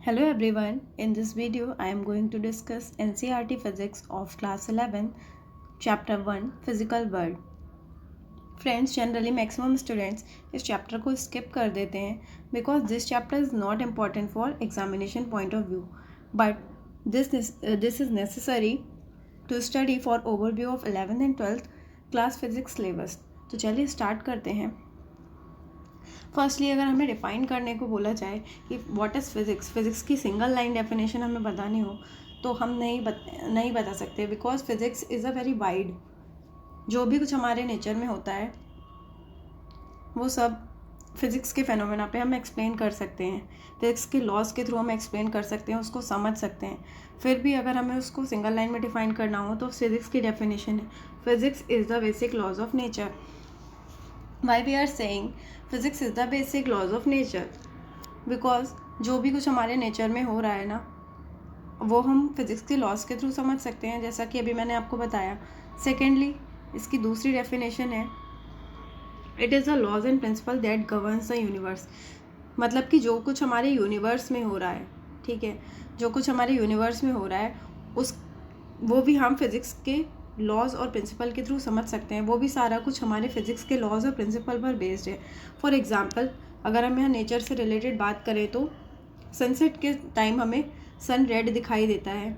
Hello everyone, in this video I am going to discuss NCERT Physics of class 11, chapter 1 Physical World. Friends, generally maximum students इस chapter को skip कर देते हैं because this chapter is not important for examination point of view, but this is necessary to study for overview of 11th and 12th class physics syllabus. तो चलिए start करते हैं. Firstly अगर हमें डिफ़ाइन करने को बोला जाए कि व्हाट इज़ फिज़िक्स, फिज़िक्स की सिंगल लाइन डेफिनेशन हमें बतानी हो तो हम नहीं बता सकते because physics is a very wide. जो भी कुछ हमारे नेचर में होता है वो सब फिज़िक्स के फेनोमेना पे हम एक्सप्लेन कर सकते हैं. फिज़िक्स के लॉज के थ्रू हम एक्सप्लेन कर सकते हैं, उसको समझ सकते हैं. फिर भी अगर हमें उसको सिंगल लाइन में डिफ़ाइन करना हो तो फिज़िक्स की डेफिनेशन है physics is the basic laws of nature. Why we are saying physics is the basic laws of nature? Because जो भी कुछ हमारे नेचर में हो रहा है ना वो हम फिज़िक्स के लॉज के थ्रू समझ सकते हैं, जैसा कि अभी मैंने आपको बताया. सेकेंडली इसकी दूसरी डेफिनेशन है it is the laws and principle that governs the universe. मतलब कि जो कुछ हमारे यूनिवर्स में हो रहा है, ठीक है, जो कुछ हमारे यूनिवर्स में हो रहा है उस वो भी हम फिज़िक्स के लॉज और प्रिंसिपल के थ्रू समझ सकते हैं. वो भी सारा कुछ हमारे फिज़िक्स के लॉज और प्रिंसिपल पर बेस्ड है. फॉर एग्ज़ाम्पल अगर हम यहाँ नेचर से रिलेटेड बात करें तो सनसेट के टाइम हमें सन रेड दिखाई देता है.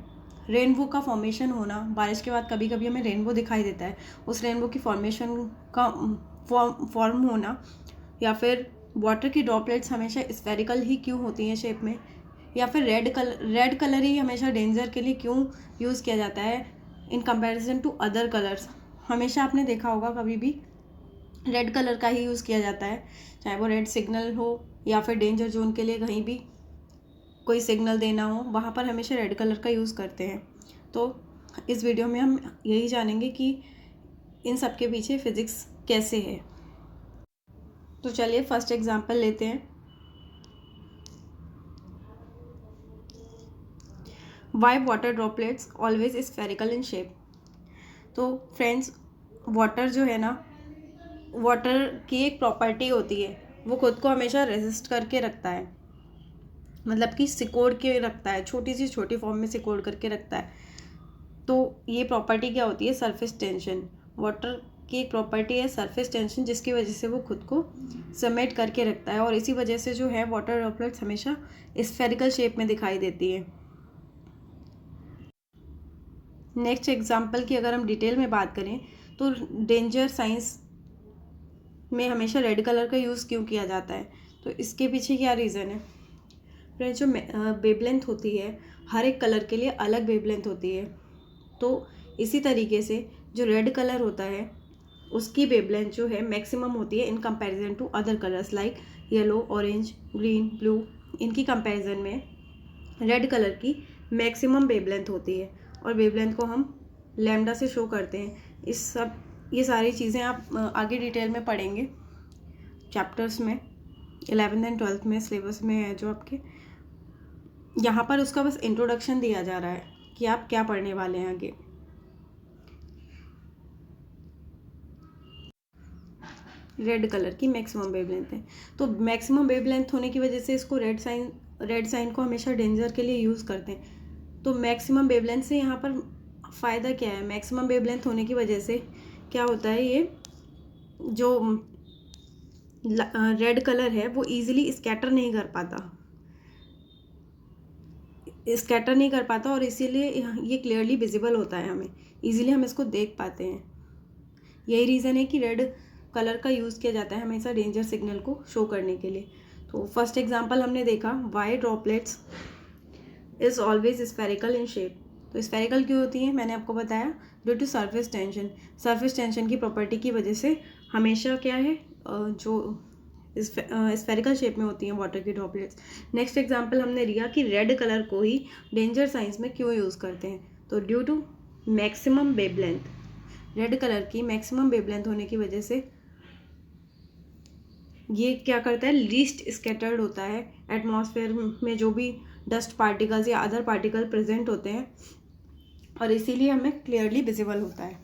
रेनबो का फॉर्मेशन होना, बारिश के बाद कभी कभी हमें रेनबो दिखाई देता है, उस रेनबो की फॉर्मेशन का फॉर्म होना, या फिर वाटर की ड्रॉपलेट्स हमेशा स्फेरिकल ही क्यों होती हैं शेप में, या फिर रेड कलर ही हमेशा डेंजर के लिए क्यों यूज़ किया जाता है in comparison to other colours. हमेशा आपने देखा होगा कभी भी रेड कलर का ही यूज़ किया जाता है, चाहे वो रेड सिग्नल हो या फिर डेंजर जोन के लिए कहीं भी कोई सिग्नल देना हो, वहाँ पर हमेशा रेड कलर का यूज़ करते हैं. तो इस वीडियो में हम यही जानेंगे कि इन सब के पीछे फिज़िक्स कैसे है. तो चलिए फर्स्ट एग्जांपल लेते हैं. Y water droplets always spherical in shape. तो फ्रेंड्स, वाटर जो है ना, वाटर की एक प्रॉपर्टी होती है, वो खुद को हमेशा रेजिस्ट करके रखता है, मतलब कि सिकोड़ के रखता है, छोटी सी छोटी फॉर्म में सिकोड़ करके रखता है. तो ये प्रॉपर्टी क्या होती है? Surface tension. वाटर की एक प्रॉपर्टी है सरफेस टेंशन, जिसकी वजह से वो खुद को समेट करके रखता है, और इसी वजह से जो है वाटर ड्रॉपलेट्स हमेशा स्फेरिकल शेप में दिखाई देती है. नेक्स्ट एग्जाम्पल की अगर हम डिटेल में बात करें तो डेंजर साइंस में हमेशा रेड कलर का यूज़ क्यों किया जाता है? तो इसके पीछे क्या रीज़न है? फ्रेंड्स, जो वेवलेंथ होती है हर एक कलर के लिए अलग वेवलेंथ होती है. तो इसी तरीके से जो रेड कलर होता है उसकी वेवलेंथ जो है मैक्सिमम होती है in comparison to other colours like yellow, orange, green, blue. इनकी कंपैरिजन में रेड कलर की मैक्सिमम वेवलेंथ होती है, और वेवलेंथ को हम लैम्डा से शो करते हैं. ये सारी चीज़ें आप आगे डिटेल में पढ़ेंगे चैप्टर्स में, 11th एंड 12th में सिलेबस में है जो आपके. यहाँ पर उसका बस इंट्रोडक्शन दिया जा रहा है कि आप क्या पढ़ने वाले हैं आगे. रेड कलर की मैक्सिमम वेवलेंथ है, तो मैक्सिमम वेवलेंथ होने की वजह से इसको रेड साइन को हमेशा डेंजर के लिए यूज़ करते हैं. तो मैक्सिमम वेवलेंथ से यहाँ पर फ़ायदा क्या है? मैक्सिमम वेवलेंथ होने की वजह से क्या होता है, ये जो रेड कलर है वो ईजिली स्कैटर नहीं कर पाता, और इसीलिए ये क्लियरली विजिबल होता है, हमें ईजिली हम इसको देख पाते हैं. यही रीज़न है कि रेड कलर का यूज़ किया जाता है हमेशा डेंजर सिग्नल को शो करने के लिए. तो फर्स्ट एग्जांपल हमने देखा, why droplets is always spherical in shape. तो स्फेरिकल क्यों होती है? मैंने आपको बताया, due to surface tension. Surface tension की प्रॉपर्टी की वजह से हमेशा क्या है, जो स्फेरिकल शेप में होती हैं वाटर की ड्रॉपलेट्स. नेक्स्ट एग्जांपल हमने लिया कि रेड कलर को ही डेंजर साइंस में क्यों यूज़ करते हैं. तो due to maximum wavelength, red colour की मैक्सिमम वेवलेंथ होने की वजह से ये क्या करता है, लीस्ट स्कैटर्ड होता है. एटमॉस्फेयर में जो भी डस्ट पार्टिकल्स या अदर पार्टिकल प्रेजेंट होते हैं, और इसीलिए हमें क्लियरली विजिबल होता है.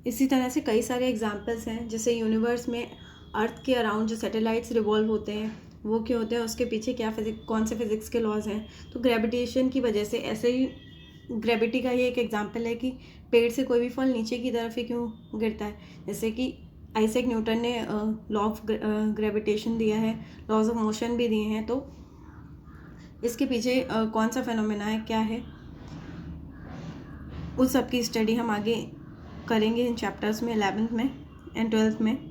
इसी तरह से कई सारे एग्जांपल्स हैं, जैसे यूनिवर्स में अर्थ के अराउंड जो सैटेलाइट्स रिवॉल्व होते हैं, वो क्यों होते हैं, उसके पीछे क्या कौन से फिज़िक्स के लॉज हैं। तो ग्रेविटेशन की वजह से, ऐसे ही ग्रेविटी का ही एक एग्जांपल है कि पेड़ से कोई भी फल नीचे की तरफ ही क्यों गिरता है। जैसे कि आइजैक न्यूटन ने लॉ ऑफ ग्रेविटेशन दिया है, लॉज ऑफ मोशन भी दिए हैं। तो इसके पीछे कौन सा फेनोमेना है, क्या है, उस सब की स्टडी हम आगे करेंगे इन चैप्टर्स में, 11th में एंड 12th में।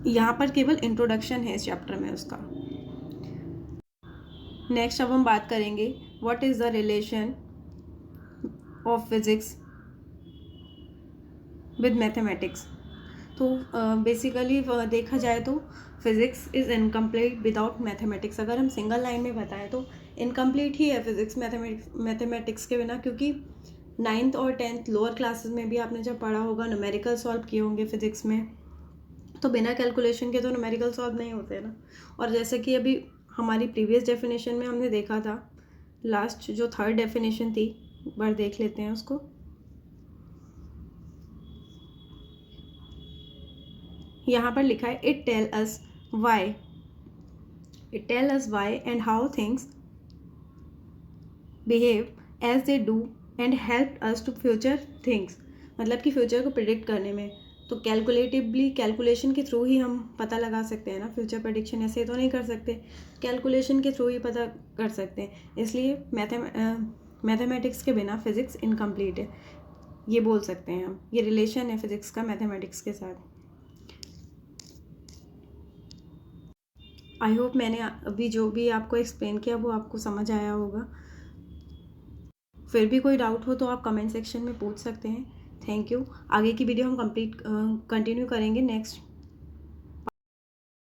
यहाँ पर केवल इंट्रोडक्शन है इस चैप्टर में उसका। नेक्स्ट अब हम बात करेंगे what is the relation of physics with mathematics. तो बेसिकली देखा जाए तो physics is incomplete without mathematics. अगर हम सिंगल लाइन में बताएं तो इनकम्प्लीट ही है फिज़िक्स मैथमेटिक्स के बिना, क्योंकि 9th और 10th लोअर क्लासेस में भी आपने जब पढ़ा होगा, न्यूमेरिकल सॉल्व किए होंगे फिज़िक्स में, तो बिना कैलकुलेशन के तो न्यूमेरिकल सॉल्व नहीं होते ना। और जैसे कि अभी हमारी प्रीवियस डेफिनेशन में हमने देखा था, लास्ट जो 3rd डेफिनेशन थी, एक बार देख लेते हैं उसको। यहाँ पर लिखा है it tell us why and how things behave as they do and help us to future things. मतलब कि फ्यूचर को प्रिडिक्ट करने में, तो कैलकुलेशन के थ्रू ही हम पता लगा सकते हैं ना। फ्यूचर प्रेडिक्शन ऐसे तो नहीं कर सकते, कैलकुलेशन के थ्रू ही पता कर सकते हैं। इसलिए मैथमेटिक्स के बिना फिज़िक्स इनकम्प्लीट है, ये बोल सकते हैं हम। ये रिलेशन है फिज़िक्स का मैथमेटिक्स के साथ। आई होप मैंने अभी जो भी आपको एक्सप्लेन किया वो आपको समझ आया होगा। फिर भी कोई डाउट हो तो आप कमेंट सेक्शन में पूछ सकते हैं। Thank you. आगे की वीडियो हम कंटिन्यू करेंगे नेक्स्ट